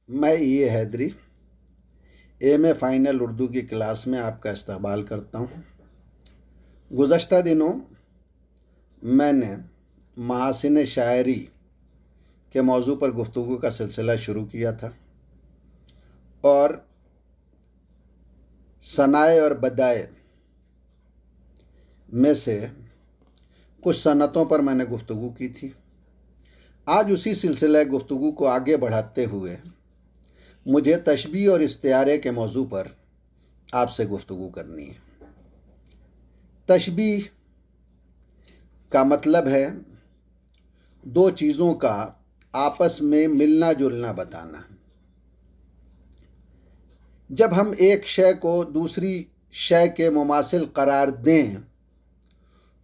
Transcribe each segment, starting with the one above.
میں یہ حیدری M a final Urdu کی کلاس میں آپ کا استقبال کرتا ہوں۔ گزشتہ دنوں میں نے محاسن شاعری کے موضوع پر گفتگو کا سلسلہ شروع کیا تھا اور صنائع اور بدائع میں سے کچھ صنعتوں پر میں نے گفتگو کی تھی۔ آج اسی سلسلہ گفتگو کو آگے بڑھاتے ہوئے مجھے تشبیہ اور استعارے کے موضوع پر آپ سے گفتگو کرنی ہے۔ تشبیہ کا مطلب ہے دو چیزوں کا آپس میں ملنا جلنا بتانا۔ جب ہم ایک شے کو دوسری شے کے مماثل قرار دیں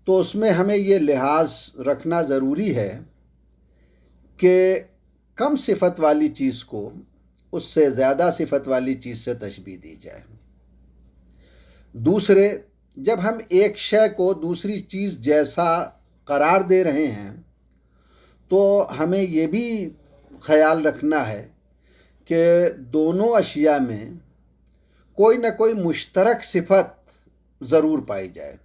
تو اس میں ہمیں یہ لحاظ رکھنا ضروری ہے کہ کم صفت والی چیز کو اس سے زیادہ صفت والی چیز سے تشبیہ دی جائے۔ دوسرے، جب ہم ایک شے کو دوسری چیز جیسا قرار دے رہے ہیں تو ہمیں یہ بھی خیال رکھنا ہے کہ دونوں اشیاء میں کوئی نہ کوئی مشترک صفت ضرور پائی جائے۔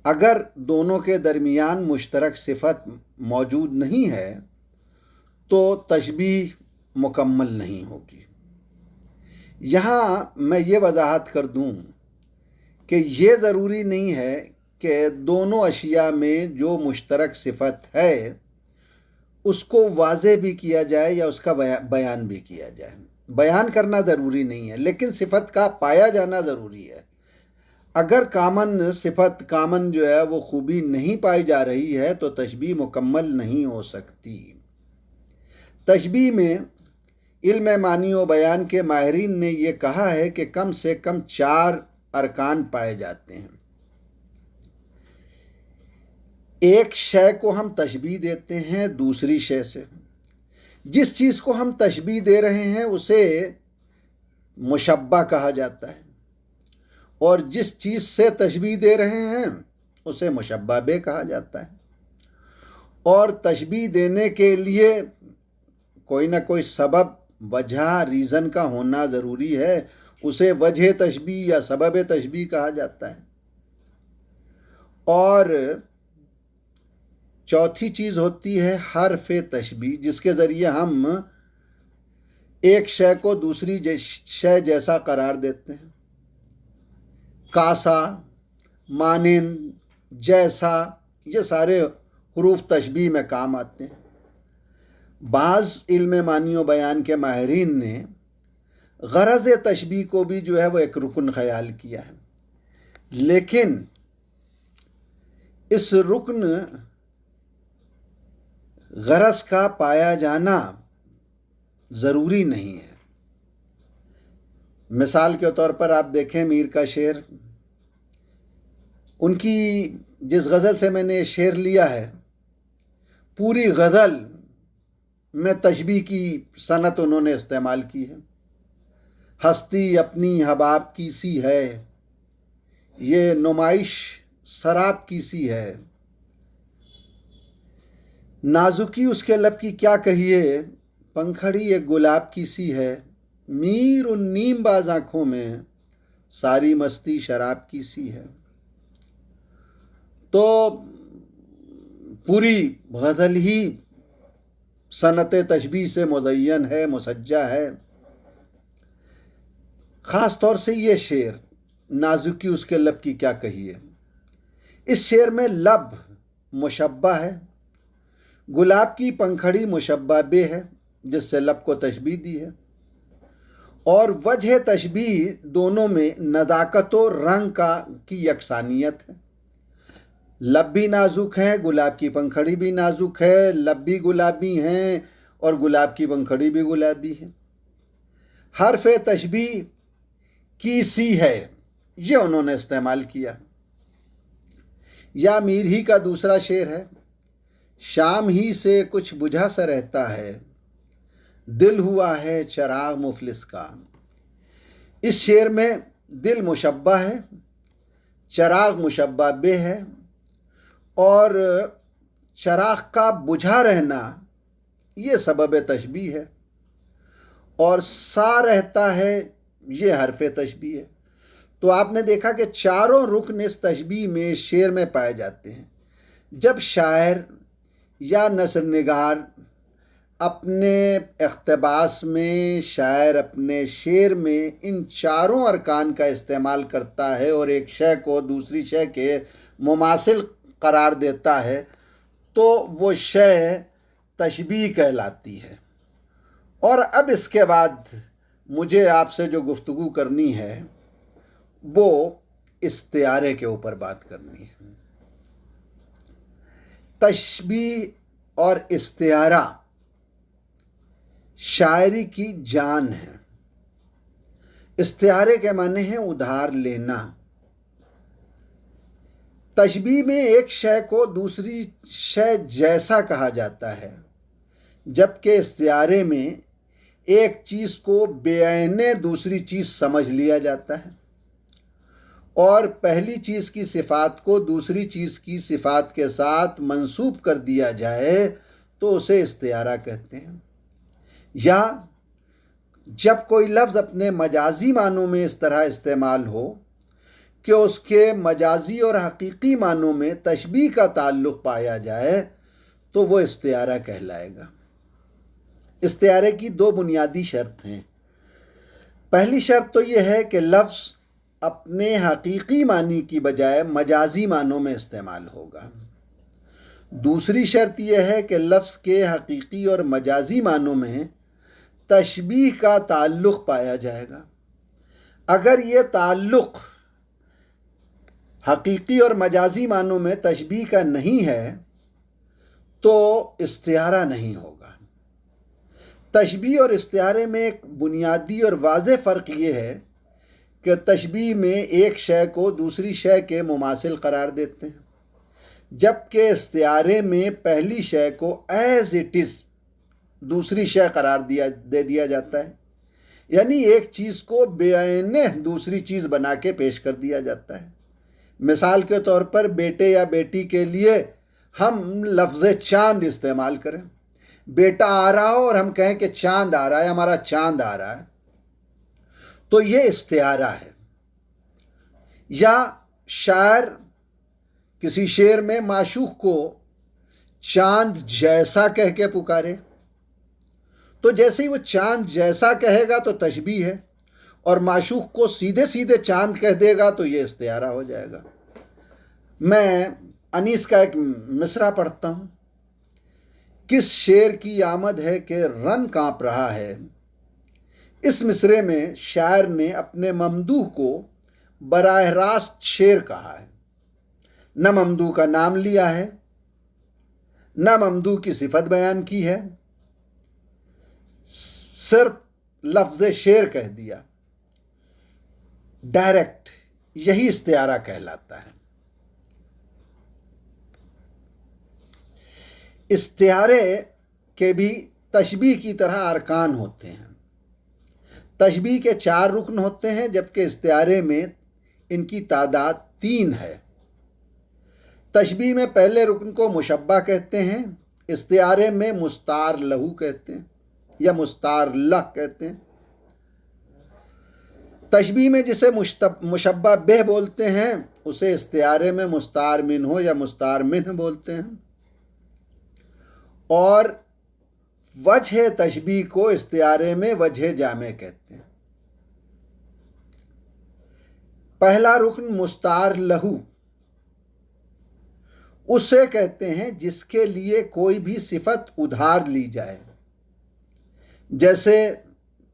اگر دونوں کے درمیان مشترک صفت موجود نہیں ہے تو تشبیہ مکمل نہیں ہوگی۔ یہاں میں یہ وضاحت کر دوں کہ یہ ضروری نہیں ہے کہ دونوں اشیاء میں جو مشترک صفت ہے اس کو واضح بھی کیا جائے یا اس کا بیان بھی کیا جائے۔ بیان کرنا ضروری نہیں ہے لیکن صفت کا پایا جانا ضروری ہے۔ اگر کامن صفت کامن جو ہے وہ خوبی نہیں پائی جا رہی ہے تو تشبیہ مکمل نہیں ہو سکتی۔ تشبیہ میں علم معنی و بیان کے ماہرین نے یہ کہا ہے کہ کم سے کم 4 ارکان پائے جاتے ہیں۔ ایک شے کو ہم تشبیہ دیتے ہیں دوسری شے سے۔ جس چیز کو ہم تشبیہ دے رہے ہیں اسے مشبہ کہا جاتا ہے اور جس چیز سے تشبیہ دے رہے ہیں اسے مشبہ بہ کہا جاتا ہے۔ اور تشبیہ دینے کے لیے کوئی نہ کوئی سبب، وجہ، ریزن کا ہونا ضروری ہے، اسے وجہ تشبیہ یا سبب تشبیہ کہا جاتا ہے۔ اور چوتھی چیز ہوتی ہے حرف تشبیہ، جس کے ذریعے ہم ایک شے کو دوسری شے جیسا قرار دیتے ہیں۔ کاسا، مانند، جیسا، یہ سارے حروف تشبیہ میں کام آتے ہیں۔ بعض علم معنی و بیان کے ماہرین نے غرض تشبیہ کو بھی جو ہے وہ ایک رکن خیال کیا ہے، لیکن اس رکن غرض کا پایا جانا ضروری نہیں ہے۔ مثال کے طور پر آپ دیکھیں میر کا شعر، ان کی جس غزل سے میں نے یہ شعر لیا ہے، پوری غزل میں تشبیہ کی صنعت انہوں نے استعمال کی ہے۔ ہستی اپنی حباب کی سی ہے، یہ نمائش سراب کی سی ہے، نازکی اس کے لب کی کیا کہیے، پنکھڑی ایک گلاب کی سی ہے، میر ان نیم باز آنکھوں میں ساری مستی شراب کی سی ہے۔ تو پوری غزل ہی صنعت تشبیہ سے مزین ہے، مسجع ہے۔ خاص طور سے یہ شعر، نازکی اس کے لب کی کیا کہیے، اس شعر میں لب مشبہ ہے، گلاب کی پنکھڑی مشبہ بہ ہے جس سے لب کو تشبیہ دی ہے، اور وجہ تشبیہ دونوں میں نزاکت و رنگ کی یکسانیت ہے۔ لب بھی نازک ہیں، گلاب کی پنکھڑی بھی نازک ہے، لب بھی گلابی ہیں اور گلاب کی پنکھڑی بھی گلابی ہے۔ حرف تشبیہ کی سی ہے، یہ انہوں نے استعمال کیا۔ یا میر ہی کا دوسرا شعر ہے، شام ہی سے کچھ بجھا سا رہتا ہے، دل ہوا ہے چراغ مفلس کا۔ اس شعر میں دل مشبہ ہے، چراغ مشبہ بہ ہے، اور چراغ کا بجھا رہنا یہ سبب تشبیہ ہے۔ اور سا رہتا ہے، یہ حرف تشبیہ ہے۔ تو آپ نے دیکھا کہ چاروں رکن اس تشبیہ میں، اس شعر میں پائے جاتے ہیں۔ جب شاعر یا نثر نگار اپنے اقتباس میں، شاعر اپنے شعر میں ان چاروں ارکان کا استعمال کرتا ہے اور ایک شے کو دوسری شے کے مماثل قرار دیتا ہے تو وہ شے تشبیہ کہلاتی ہے۔ اور اب اس کے بعد مجھے آپ سے جو گفتگو کرنی ہے وہ استعارے کے اوپر بات کرنی ہے۔ تشبیہ اور استعارہ شاعری کی جان ہے۔ استعارے کے معنی ہیں ادھار لینا۔ تشبیہ میں ایک شے کو دوسری شے جیسا کہا جاتا ہے، جبکہ استعارے میں ایک چیز کو بے عینے دوسری چیز سمجھ لیا جاتا ہے، اور پہلی چیز کی صفات کو دوسری چیز کی صفات کے ساتھ منسوب کر دیا جائے تو اسے استعارہ کہتے ہیں۔ یا جب کوئی لفظ اپنے مجازی معنوں میں اس طرح استعمال ہو کہ اس کے مجازی اور حقیقی معنوں میں تشبیہ کا تعلق پایا جائے تو وہ استعارہ کہلائے گا۔ استعارے کی دو بنیادی شرط ہیں۔ پہلی شرط تو یہ ہے کہ لفظ اپنے حقیقی معنی کی بجائے مجازی معنوں میں استعمال ہوگا۔ دوسری شرط یہ ہے کہ لفظ کے حقیقی اور مجازی معنوں میں تشبیہ کا تعلق پایا جائے گا۔ اگر یہ تعلق حقیقی اور مجازی معنوں میں تشبیہ کا نہیں ہے تو استعارہ نہیں ہوگا۔ تشبیہ اور استعارے میں ایک بنیادی اور واضح فرق یہ ہے کہ تشبیہ میں ایک شے کو دوسری شے کے مماثل قرار دیتے ہیں، جبکہ استعارے میں پہلی شے کو ایز اٹ از دوسری شے قرار دے دیا جاتا ہے، یعنی ایک چیز کو بے عینے دوسری چیز بنا کے پیش کر دیا جاتا ہے۔ مثال کے طور پر بیٹے یا بیٹی کے لیے ہم لفظ چاند استعمال کریں۔ بیٹا آ رہا ہو اور ہم کہیں کہ چاند آ رہا ہے، ہمارا چاند آ رہا ہے، تو یہ استعارہ ہے۔ یا شاعر کسی شعر میں معشوق کو چاند جیسا کہہ کے پکارے تو جیسے ہی وہ چاند جیسا کہے گا تو تشبیہ ہے، اور معشوق کو سیدھے سیدھے چاند کہہ دے گا تو یہ استعارہ ہو جائے گا۔ میں انیس کا ایک مصرع پڑھتا ہوں۔ کس شیر کی آمد ہے کہ رن کانپ رہا ہے۔ اس مصرعے میں شاعر نے اپنے ممدوح کو براہ راست شیر کہا ہے، نہ ممدوح کا نام لیا ہے، نہ ممدوح کی صفت بیان کی ہے، صرف لفظ شیر کہہ دیا، ڈائریکٹ۔ یہی استعارہ کہلاتا ہے۔ استعارے کے بھی تشبیہ کی طرح ارکان ہوتے ہیں۔ تشبیہ کے 4 رکن ہوتے ہیں، جبکہ استعارے میں ان کی تعداد 3 ہے۔ تشبیہ میں پہلے رکن کو مشبہ کہتے ہیں، استعارے میں مستعار لہو کہتے ہیں یا مستعار لہ کہتے ہیں۔ تشبیہ میں جسے مشبہ بہ بولتے ہیں اسے استعارے میں مستعار منہ یا مستعار منہ بولتے ہیں، اور وجہ تشبیہ کو استعارے میں وجہ جامع کہتے ہیں۔ پہلا رکن مستعار لہو اسے کہتے ہیں جس کے لیے کوئی بھی صفت ادھار لی جائے، جیسے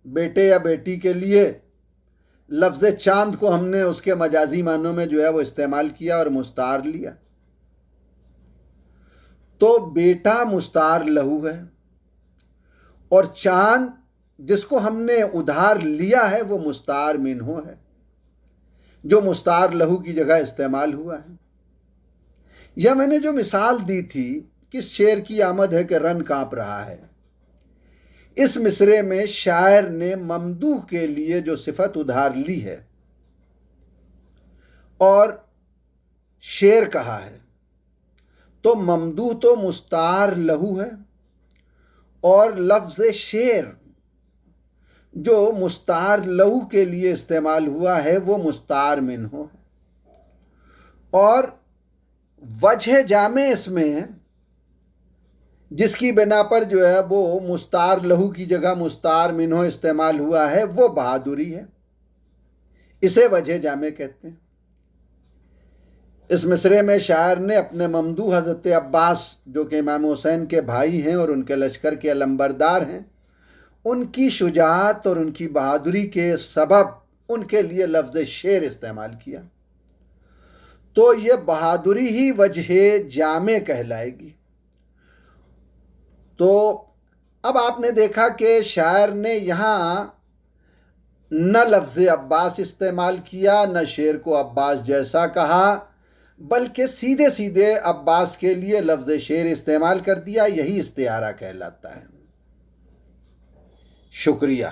بیٹے یا بیٹی کے لیے لفظ چاند کو ہم نے اس کے مجازی معنوں میں جو ہے وہ استعمال کیا اور مستعار لیا، تو بیٹا مستعار لہو ہے، اور چاند جس کو ہم نے ادھار لیا ہے وہ مستعار منہ ہے، جو مستعار لہو کی جگہ استعمال ہوا ہے۔ یا میں نے جو مثال دی تھی، کس شعر کی آمد ہے کہ رن کانپ رہا ہے، اس مصرعے میں شاعر نے ممدوح کے لیے جو صفت ادھار لی ہے اور شعر کہا ہے، تو ممدوح تو مستعار لہو ہے، اور لفظ شعر جو مستعار لہو کے لیے استعمال ہوا ہے وہ مستعار منہ ہے، اور وجہ جامع اس میں جس کی بنا پر جو ہے وہ مستعار لہو کی جگہ مستعار منہ استعمال ہوا ہے وہ بہادری ہے، اسے وجہ جامع کہتے ہیں۔ اس مصرعے میں شاعر نے اپنے ممدوح حضرت عباس جو کہ امام حسین کے بھائی ہیں اور ان کے لشکر کے علمبردار ہیں، ان کی شجاعت اور ان کی بہادری کے سبب ان کے لیے لفظ شیر استعمال کیا، تو یہ بہادری ہی وجہ جامع کہلائے گی۔ تو اب آپ نے دیکھا کہ شاعر نے یہاں نہ لفظ عباس استعمال کیا، نہ شیر کو عباس جیسا کہا، بلکہ سیدھے سیدھے عباس کے لیے لفظ شیر استعمال کر دیا۔ یہی استعارہ کہلاتا ہے۔ شکریہ۔